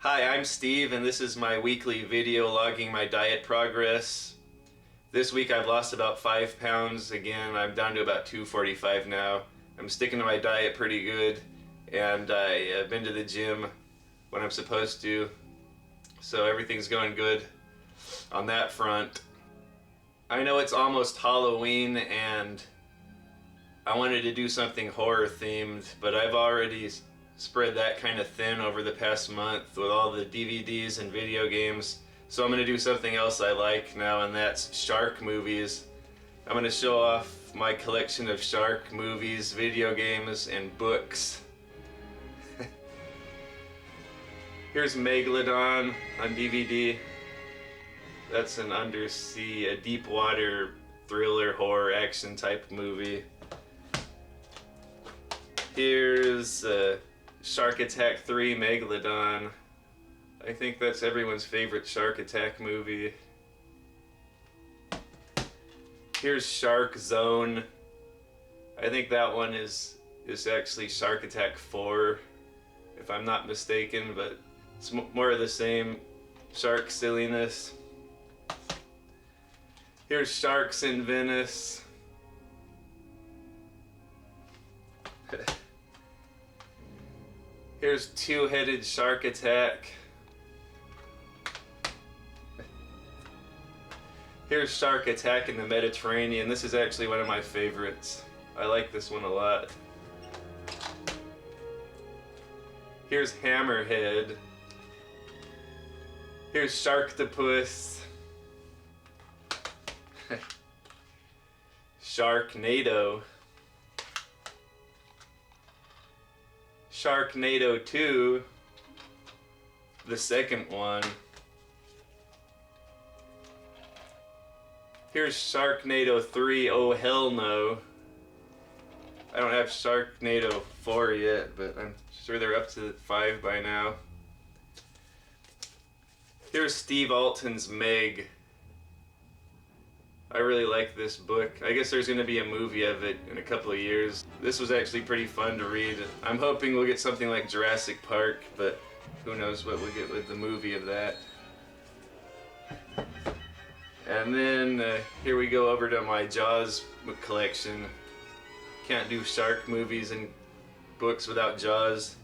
Hi, I'm Steve, and this is my weekly video logging my diet progress. This week I've lost about 5 pounds. Again, I'm down to about 245 now. I'm sticking to my diet pretty good, and I've been to the gym when I'm supposed to, so everything's going good on that front. I know it's almost Halloween, and I wanted to do something horror themed, but I've already spread that kind of thin over the past month with all the DVDs and video games. So I'm going to do something else I like now, and that's shark movies. I'm going to show off my collection of shark movies, video games, and books. Here's Megalodon on DVD. That's an undersea, a deep water thriller, horror, action type movie. Here's Shark Attack 3 Megalodon. I think that's everyone's favorite Shark Attack movie. Here's Shark Zone. I think that one is actually Shark Attack 4, if I'm not mistaken, but it's more of the same shark silliness. Here's Sharks in Venice. Here's Two-Headed Shark Attack. Here's Shark Attack in the Mediterranean. This is actually one of my favorites. I like this one a lot. Here's Hammerhead. Here's Sharktopus. Sharknado. Sharknado 2, the second one. Here's Sharknado 3, oh hell no. I don't have Sharknado 4 yet, but I'm sure they're up to 5 by now. Here's Steve Alten's Meg. I really like this book. I guess there's going to be a movie of it in a couple of years. This was actually pretty fun to read. I'm hoping we'll get something like Jurassic Park, but who knows what we'll get with the movie of that. And then here we go over to my Jaws collection. Can't do shark movies and books without Jaws.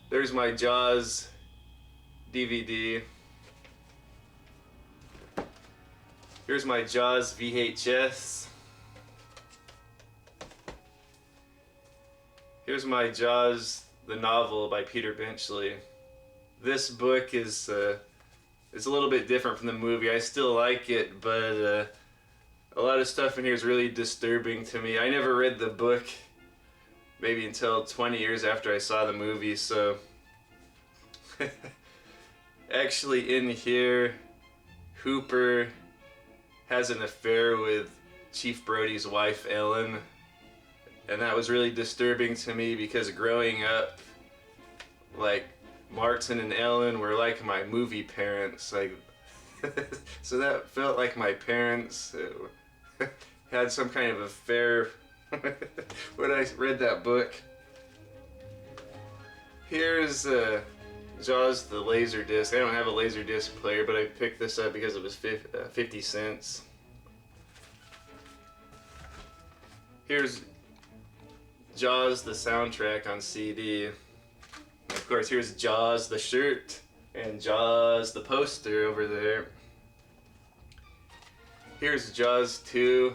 There's my Jaws DVD. Here's my Jaws VHS. Here's my Jaws, the novel by Peter Benchley. This book is a little bit different from the movie. I still like it, but a lot of stuff in here is really disturbing to me. I never read the book maybe until 20 years after I saw the movie, so actually in here, Hooper has an affair with Chief Brody's wife, Ellen. And that was really disturbing to me because growing up, like, Martin and Ellen were like my movie parents. Like, so that felt like my parents had some kind of affair when I read that book. Here's Jaws the Laserdisc. I don't have a Laserdisc player, but I picked this up because it was 50 cents. Here's Jaws the soundtrack on CD. Of course, here's Jaws the shirt and Jaws the poster over there. Here's Jaws 2.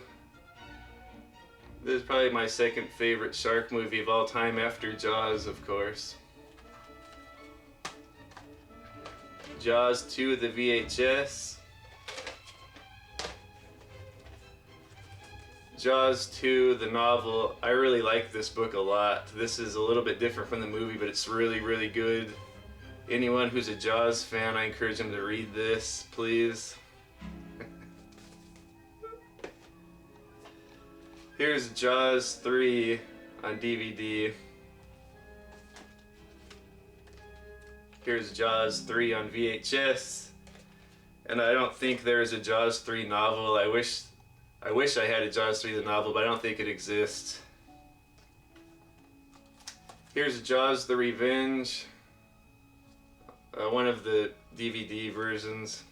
This is probably my second favorite shark movie of all time after Jaws, of course. Jaws 2, the VHS. Jaws 2, the novel. I really like this book a lot. This is a little bit different from the movie, but it's really, really good. Anyone who's a Jaws fan, I encourage them to read this, please. Here's Jaws 3 on DVD. Here's Jaws 3 on VHS. And I don't think there's a Jaws 3 novel. I wish I had a Jaws 3 the novel, but I don't think it exists. Here's Jaws the Revenge one of the DVD versions.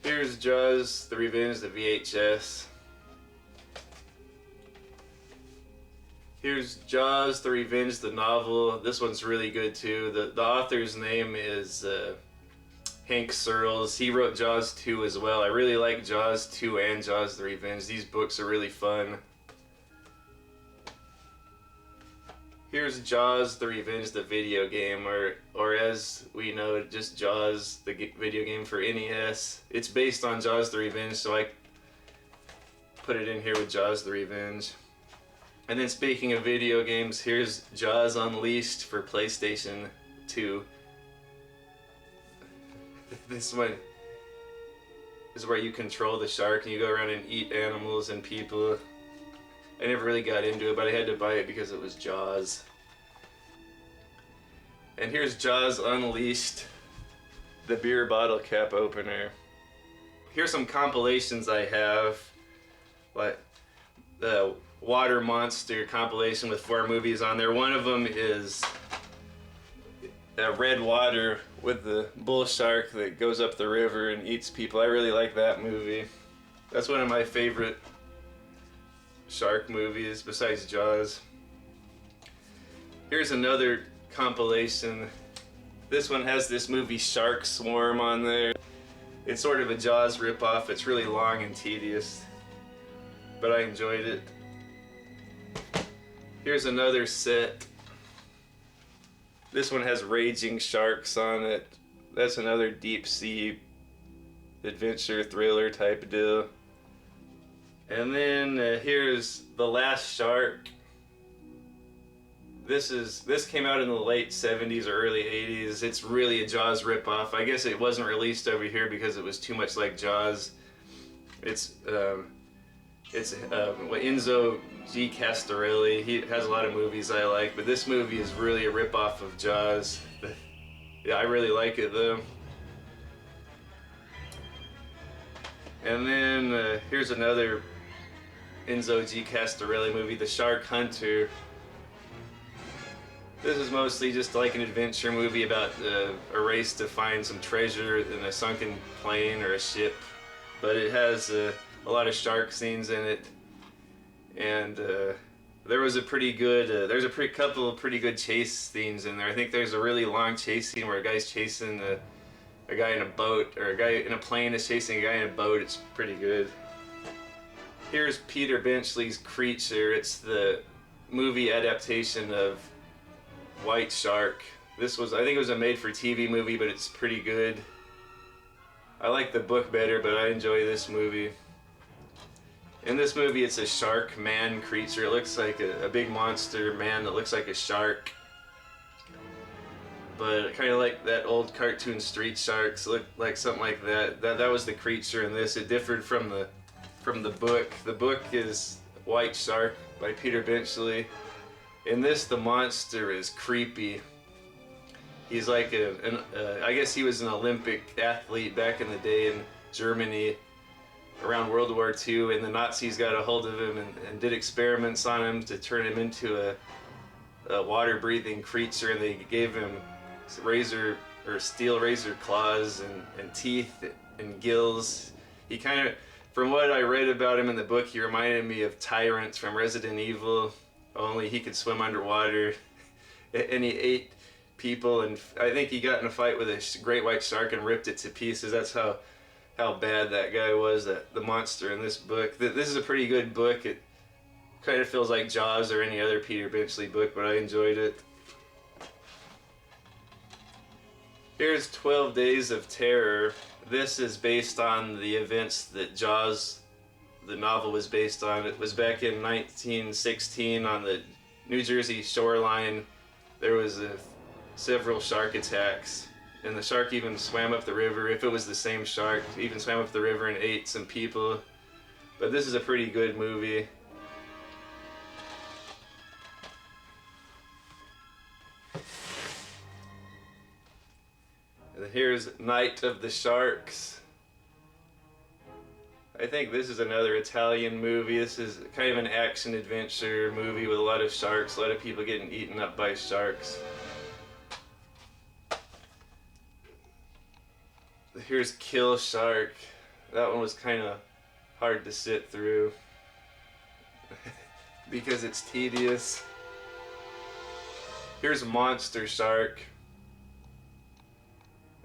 Here's Jaws: The Revenge, the VHS. Here's Jaws: The Revenge, the novel. This one's really good too. The author's name is Hank Searles. He wrote Jaws 2 as well. I really like Jaws 2 and Jaws: The Revenge. These books are really fun. Here's Jaws: The Revenge, the video game, or as we know, just Jaws, the video game for NES. It's based on Jaws: The Revenge, so I put it in here with Jaws: The Revenge. And then speaking of video games, here's Jaws Unleashed for PlayStation 2. This one is where you control the shark and you go around and eat animals and people. I never really got into it, but I had to buy it because it was Jaws. And here's Jaws Unleashed, the beer bottle cap opener. Here's some compilations I have, like the Water Monster compilation with 4 movies on there. One of them is Red Water with the bull shark that goes up the river and eats people. I really like that movie. That's one of my favorite shark movies besides Jaws. Here's another compilation. This one has this movie Shark Swarm on there. It's sort of a Jaws ripoff. It's really long and tedious, but I enjoyed it. Here's another set. This one has raging sharks on it. That's another deep sea adventure thriller type deal. And then here's The Last Shark. This came out in the late 70s or early 80s. It's really a Jaws ripoff. I guess it wasn't released over here because it was too much like Jaws. It's Enzo G. Castorelli. He has a lot of movies I like, but this movie is really a ripoff of Jaws. Yeah, I really like it though. And then here's another Enzo G. Castorelli movie, The Shark Hunter. This is mostly just like an adventure movie about a race to find some treasure in a sunken plane or a ship. But it has a lot of shark scenes in it. And there was a pretty good, there's a couple of pretty good chase scenes in there. I think there's a really long chase scene where a guy's chasing a guy in a boat, or a guy in a plane is chasing a guy in a boat. It's pretty good. Here's Peter Benchley's Creature. It's the movie adaptation of White Shark. I think it was a made-for-TV movie, but it's pretty good. I like the book better, but I enjoy this movie. In this movie, it's a shark man creature. It looks like a big monster man that looks like a shark. But kind of like that old cartoon Street Sharks, look like something like that. That was the creature in this. It differed from the book. The book is White Shark by Peter Benchley. In this, the monster is creepy. He's like I guess he was an Olympic athlete back in the day in Germany around World War II, and the Nazis got a hold of him and did experiments on him to turn him into a water-breathing creature, and they gave him steel razor claws and teeth and gills. He kind of, from what I read about him in the book, he reminded me of Tyrant from Resident Evil, only he could swim underwater, and he ate people, and I think he got in a fight with a great white shark and ripped it to pieces. That's how bad that guy was, the monster in this book. This is a pretty good book. It kind of feels like Jaws or any other Peter Benchley book, but I enjoyed it. Here's 12 Days of Terror. This is based on the events that Jaws, the novel, was based on. It was back in 1916 on the New Jersey shoreline. There was several shark attacks, and the shark even swam up the river. If it was the same shark, it even swam up the river and ate some people. But this is a pretty good movie. And here's Night of the Sharks. I think this is another Italian movie. This is kind of an action-adventure movie with a lot of sharks, a lot of people getting eaten up by sharks. Here's Kill Shark. That one was kind of hard to sit through because it's tedious. Here's Monster Shark.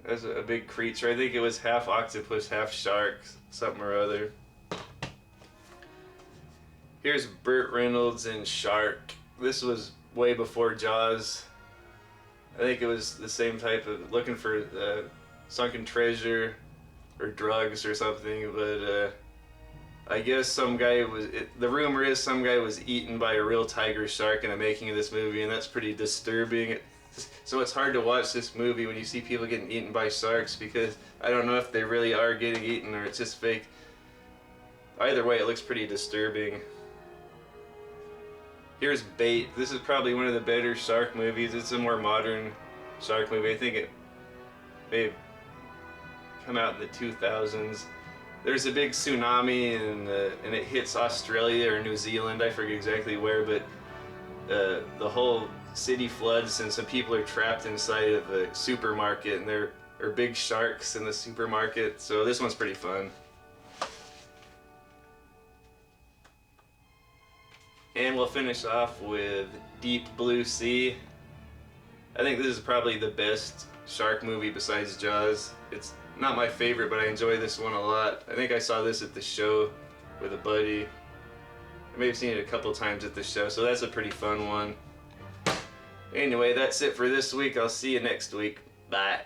That's a big creature. I think it was half octopus, half shark, something or other. Here's Burt Reynolds and Shark. This was way before Jaws. I think it was the same type of looking for sunken treasure or drugs or something, but I guess some guy was, the rumor is some guy was eaten by a real tiger shark in the making of this movie, and that's pretty disturbing. So it's hard to watch this movie when you see people getting eaten by sharks, because I don't know if they really are getting eaten or it's just fake. Either way, it looks pretty disturbing. Here's Bait. This is probably one of the better shark movies. It's a more modern shark movie. I think it may have come out in the 2000s. There's a big tsunami and it hits Australia or New Zealand. I forget exactly where, but the whole city floods and some people are trapped inside of a supermarket, and there are big sharks in the supermarket. So this one's pretty fun. And we'll finish off with Deep Blue Sea. I think this is probably the best shark movie besides Jaws. It's not my favorite, but I enjoy this one a lot. I think I saw this at the show with a buddy. I may have seen it a couple times at the show, so that's a pretty fun one. Anyway, that's it for this week. I'll see you next week. Bye.